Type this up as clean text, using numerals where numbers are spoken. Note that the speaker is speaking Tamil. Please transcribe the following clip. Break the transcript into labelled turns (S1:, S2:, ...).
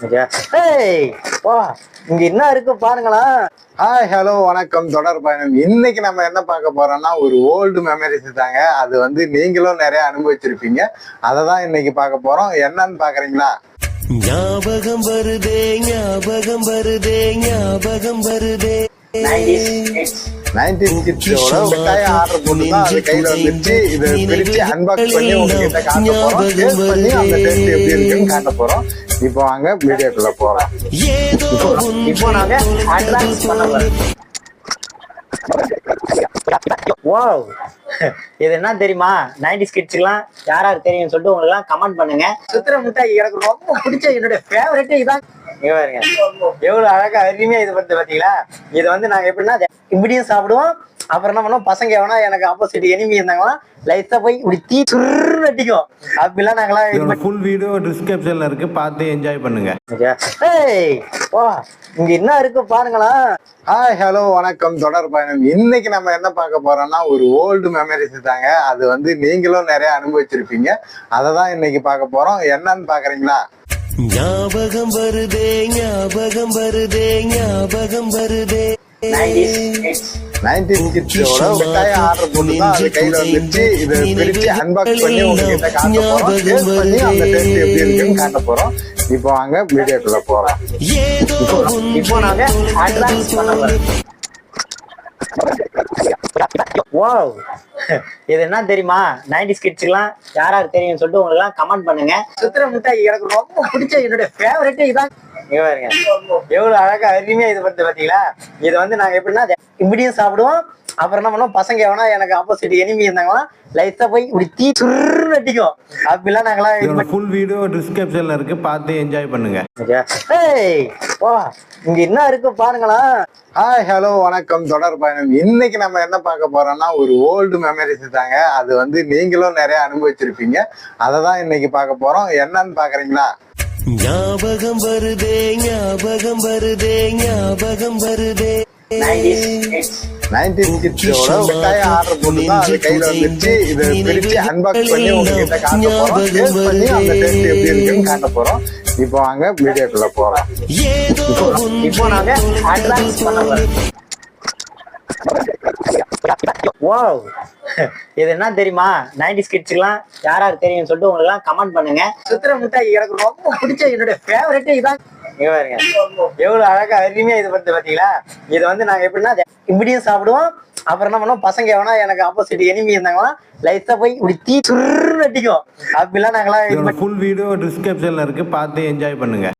S1: இங்க என்ன இருக்கு பாருங்களா.
S2: ஹாய் ஹலோ வணக்கம். தொடர் பயணம். இன்னைக்கு நம்ம என்ன பார்க்க போறோம்னா ஒரு ஓல்டு மெமரிஸ் தாங்க. அது வந்து நீங்களும் நிறைய அனுபவிச்சிருப்பீங்க. அதை தான் இன்னைக்கு பார்க்க போறோம். என்னன்னு பாக்குறீங்களா?
S3: ஞாபகம் வருதே ஞாபகம் வருதே ஞாபகம் வருதே.
S2: 90s கிட்ஸோட மிட்டாய் ஆர்டர் போட்டு தான் அது கையில வந்துருச்சு. இதை பிரிச்சு அன்பாக்ஸ் பண்ணி உங்ககிட்ட காட்ட போறோம். டேஸ்ட் பண்ணி அந்த டேஸ்ட் எப்படி இருக்குன்னு காட்ட போறோம். இப்போ வாங்க வீடியோக்குள்ள போறோம்.
S1: இப்போ நாங்க அட்வான்ஸ் பண்ண போறோம். வாவ், இது என்ன தெரியுமா? 90s கிட்ஸ்க்குலாம் யாராருக்கு தெரியும்னு சொல்லிட்டு உங்களுக்கு எல்லாம் கமெண்ட் பண்ணுங்க. சுத்திர மிட்டாய் எனக்கு ரொம்ப பிடிச்ச என்னுடைய ஃபேவரட் இதான். இங்க பாருங்க எவ்வளவு அழகா அருமையா இது பத்தி பாத்தீங்களா. இது வந்து நாங்க எப்படின்னா இப்படியும் சாப்பிடுவோம். அப்புறம் என்ன பண்ணோம், பசங்க எவனா எனக்கு ஆப்போசிட் எனிமி இருந்தாங்கன்னா லைட்டா போய் இப்படி தீ சுருன்னு அடிக்கும். அப்படிலாம் நாங்களாம்
S4: ஃபுல் வீடியோ டிஸ்கிரிப்ஷன்ல இருக்கு, பார்த்து என்ஜாய் பண்ணுங்க.
S1: இங்க என்ன இருக்கு பாருங்களா.
S2: ஹாய் ஹலோ வணக்கம். தொடர் பயணம். இன்னைக்கு நம்ம என்ன பார்க்க போறோம்னா ஒரு ஓல்டு மெமரிஸ் தாங்க. அது வந்து நீங்களும் நிறைய அனுபவிச்சிருப்பீங்க. அதை தான் இன்னைக்கு பார்க்க போறோம். என்னன்னு பாக்குறீங்களா?
S3: ஞாபகம் வருதே ஞாபகம் வருதே ஞாபகம் வருதே.
S2: 90s கிட்ஸோட மிட்டாய் ஆர்டர் போட்டு தான் அது கையில வந்துருச்சு. இதை பிரிச்சு அன்பாக்ஸ் பண்ணி உங்ககிட்ட காட்ட போறோம். டேஸ்ட் பண்ணி அந்த டேஸ்ட் எப்படி இருக்குன்னு காட்ட போறோம். இப்போ வாங்க வீடியோக்குள்ள போறோம்.
S1: இப்போ நாங்க அட்வான்ஸ் பண்ண போறோம். வாவ், இது என்ன தெரியுமா? 90s கிட்ஸ்க்குலாம் யாராருக்கு தெரியும்னு சொல்லிட்டு உங்களுக்கு எல்லாம் கமெண்ட் பண்ணுங்க. சுத்திர மிட்டாய் எனக்கு ரொம்ப பிடிச்ச என்னுடைய ஃபேவரட் இதான். இங்க பாருங்க எவ்வளவு அழகா அருமையா இது பத்தி பாத்தீங்களா. இது வந்து நாங்க எப்படின்னா இப்படியும் சாப்பிடுவோம். அப்புறம் என்ன பண்ணோம், பசங்க எவனா எனக்கு ஆப்போசிட் எனிமி இருந்தாங்கன்னா லைட்டா போய் இப்படி தீ சுருன்னு அடிக்கும். அப்படிலாம் நாங்களாம்
S4: ஃபுல் வீடியோ டிஸ்கிரிப்ஷன்ல இருக்கு, பார்த்து என்ஜாய் பண்ணுங்க.
S1: இங்க என்ன இருக்கு பாருங்களா.
S2: ஹாய் ஹலோ வணக்கம். தொடர் பயணம். இன்னைக்கு நம்ம என்ன பார்க்க போறோம்னா ஒரு ஓல்டு மெமரிஸ் தாங்க. அது வந்து நீங்களும் நிறைய அனுபவிச்சிருப்பீங்க. அதை தான் இன்னைக்கு பார்க்க போறோம். என்னன்னு பாக்குறீங்களா?
S3: ஞாபகம் வருதே ஞாபகம் வருதே ஞாபகம் வருதே.
S2: 90s கிட்ஸோட மிட்டாய் ஆர்டர் போட்டு தான் அது கையில வந்துருச்சு. இதை பிரிச்சு அன்பாக்ஸ் பண்ணி உங்ககிட்ட காட்ட போறோம். டேஸ்ட் பண்ணி அந்த டேஸ்ட் எப்படி இருக்குன்னு காட்ட போறோம். இப்போ வாங்க வீடியோக்குள்ள போறோம்.
S1: இப்போ நாங்க அட்வான்ஸ் பண்ண போறோம். வாவ், இது என்ன தெரியுமா? 90s கிட்ஸ்க்குலாம் யாராருக்கு தெரியும்னு சொல்லிட்டு உங்களுக்கு எல்லாம் கமெண்ட் பண்ணுங்க. சுத்திர மிட்டாய் எனக்கு ரொம்ப பிடிச்ச என்னுடைய ஃபேவரட் இதான். இங்க பாருங்க எவ்வளவு அழகா அருமையா இது பத்தி பாத்தீங்களா. இது வந்து நாங்க எப்படின்னா இப்படியும் சாப்பிடுவோம். அப்புறம் என்ன பண்ணோம், பசங்க எவனா எனக்கு ஆப்போசிட் எனிமி இருந்தாங்கன்னா லைட்டா போய் இப்படி தீ சுருன்னு அடிக்கும். அப்படிலாம் நாங்களாம்
S4: ஃபுல் வீடியோ டிஸ்கிரிப்ஷன்ல இருக்கு, பார்த்து என்ஜாய் பண்ணுங்க.